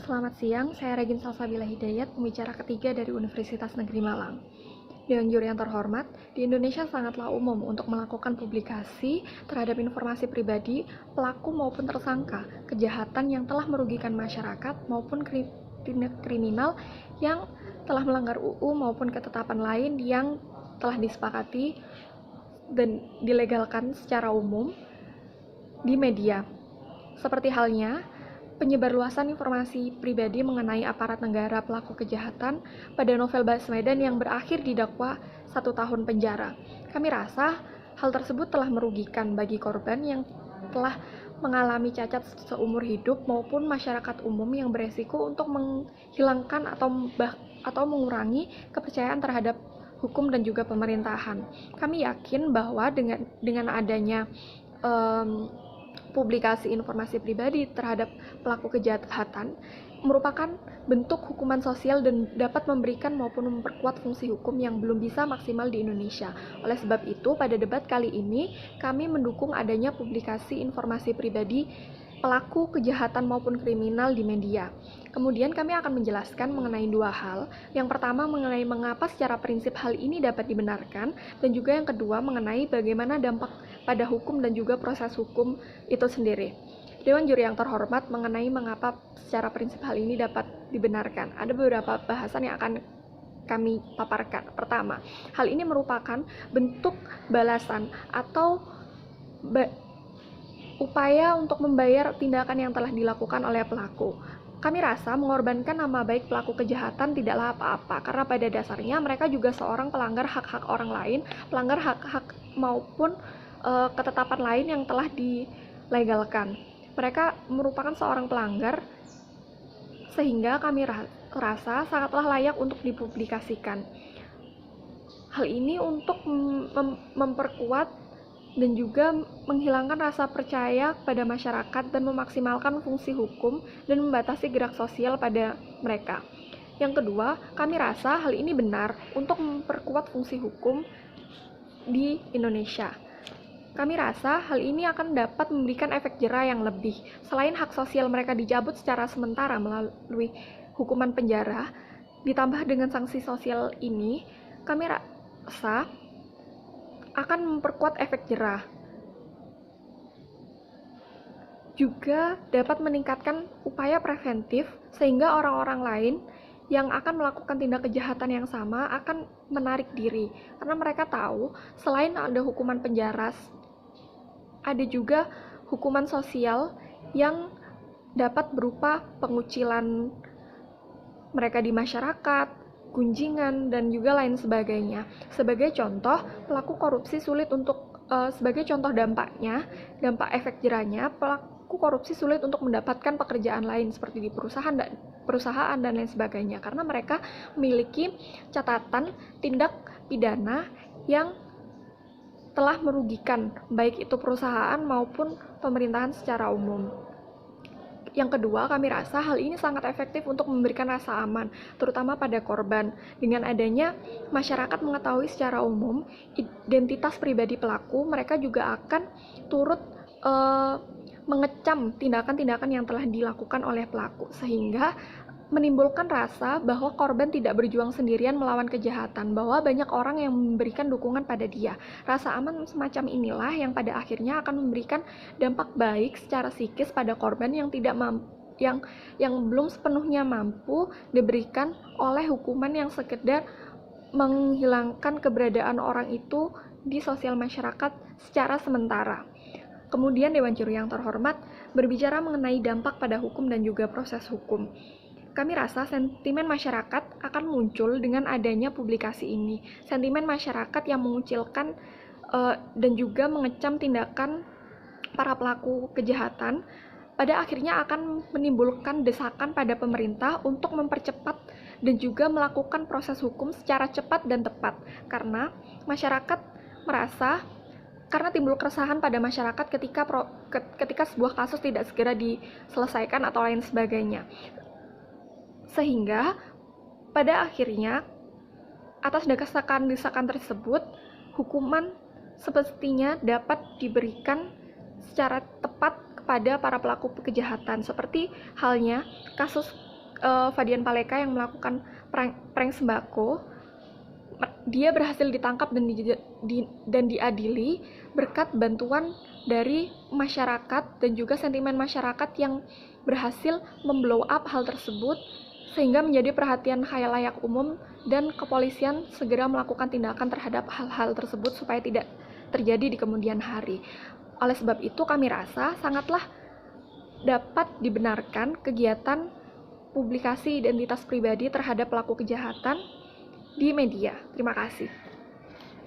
Selamat siang, saya Regin Salsabila Hidayat, pembicara ketiga dari Universitas Negeri Malang. Dewan juri yang terhormat, di Indonesia sangatlah umum untuk melakukan publikasi terhadap informasi pribadi, pelaku maupun tersangka, kejahatan yang telah merugikan masyarakat maupun tindak kriminal yang telah melanggar UU maupun ketetapan lain yang telah disepakati dan dilegalkan secara umum di media. Seperti halnya penyebarluasan informasi pribadi mengenai aparat negara pelaku kejahatan pada novel Baswedan yang berakhir didakwa 1 tahun penjara. Kami rasa hal tersebut telah merugikan bagi korban yang telah mengalami cacat seumur hidup maupun masyarakat umum yang beresiko untuk menghilangkan atau mengurangi kepercayaan terhadap hukum dan juga pemerintahan. Kami yakin bahwa dengan adanya publikasi informasi pribadi terhadap pelaku kejahatan merupakan bentuk hukuman sosial dan dapat memberikan maupun memperkuat fungsi hukum yang belum bisa maksimal di Indonesia. Oleh sebab itu, pada debat kali ini kami mendukung adanya publikasi informasi pribadi pelaku kejahatan maupun kriminal di media. Kemudian kami akan menjelaskan mengenai dua hal. Yang pertama mengenai mengapa secara prinsip hal ini dapat dibenarkan, dan juga yang kedua mengenai bagaimana dampak pada hukum dan juga proses hukum itu sendiri. Dewan juri yang terhormat, mengenai mengapa secara prinsip hal ini dapat dibenarkan, ada beberapa bahasan yang akan kami paparkan. Pertama, hal ini merupakan bentuk balasan atau upaya untuk membayar tindakan yang telah dilakukan oleh pelaku. Kami rasa mengorbankan nama baik pelaku kejahatan tidaklah apa-apa, karena pada dasarnya mereka juga seorang pelanggar hak-hak orang lain, pelanggar hak-hak maupun ketetapan lain yang telah dilegalkan. Mereka merupakan seorang pelanggar, sehingga kami rasa sangatlah layak untuk dipublikasikan. Hal ini untuk memperkuat dan juga menghilangkan rasa percaya pada masyarakat dan memaksimalkan fungsi hukum dan membatasi gerak sosial pada mereka. Yang kedua, kami rasa hal ini benar untuk memperkuat fungsi hukum di Indonesia. Kami rasa hal ini akan dapat memberikan efek jera yang lebih. Selain hak sosial mereka dicabut secara sementara melalui hukuman penjara, ditambah dengan sanksi sosial ini, kami rasa akan memperkuat efek jera. Juga dapat meningkatkan upaya preventif sehingga orang-orang lain yang akan melakukan tindak kejahatan yang sama akan menarik diri, karena mereka tahu selain ada hukuman penjara, ada juga hukuman sosial yang dapat berupa pengucilan mereka di masyarakat, gunjingan, dan juga lain sebagainya. Sebagai contoh, pelaku korupsi sulit untuk sebagai contoh dampak efek jerahnya, pelaku korupsi sulit untuk mendapatkan pekerjaan lain seperti di perusahaan dan lain sebagainya, karena mereka memiliki catatan tindak pidana yang telah merugikan baik itu perusahaan maupun pemerintahan secara umum. Yang kedua, kami rasa hal ini sangat efektif untuk memberikan rasa aman, terutama pada korban. Dengan adanya masyarakat mengetahui secara umum identitas pribadi pelaku, mereka juga akan turut mengecam tindakan-tindakan yang telah dilakukan oleh pelaku, sehingga menimbulkan rasa bahwa korban tidak berjuang sendirian melawan kejahatan, bahwa banyak orang yang memberikan dukungan pada dia. Rasa aman semacam inilah yang pada akhirnya akan memberikan dampak baik secara psikis pada korban yang tidak yang belum sepenuhnya mampu diberikan oleh hukuman yang sekedar menghilangkan keberadaan orang itu di sosial masyarakat secara sementara. Kemudian Dewan Juri yang terhormat berbicara mengenai dampak pada hukum dan juga proses hukum. Kami rasa sentimen masyarakat akan muncul dengan adanya publikasi ini. Sentimen masyarakat yang mengucilkan dan juga mengecam tindakan para pelaku kejahatan pada akhirnya akan menimbulkan desakan pada pemerintah untuk mempercepat dan juga melakukan proses hukum secara cepat dan tepat. Karena masyarakat merasa, karena timbul keresahan pada masyarakat ketika sebuah kasus tidak segera diselesaikan atau lain sebagainya. Sehingga pada akhirnya atas desakan-desakan tersebut, hukuman semestinya dapat diberikan secara tepat kepada para pelaku kejahatan, seperti halnya kasus Fadian Paleka yang melakukan prank sembako. Dia berhasil ditangkap dan diadili berkat bantuan dari masyarakat dan juga sentimen masyarakat yang berhasil memblow up hal tersebut sehingga menjadi perhatian khalayak umum, dan kepolisian segera melakukan tindakan terhadap hal-hal tersebut supaya tidak terjadi di kemudian hari. Oleh sebab itu kami rasa sangatlah dapat dibenarkan kegiatan publikasi identitas pribadi terhadap pelaku kejahatan di media. Terima kasih.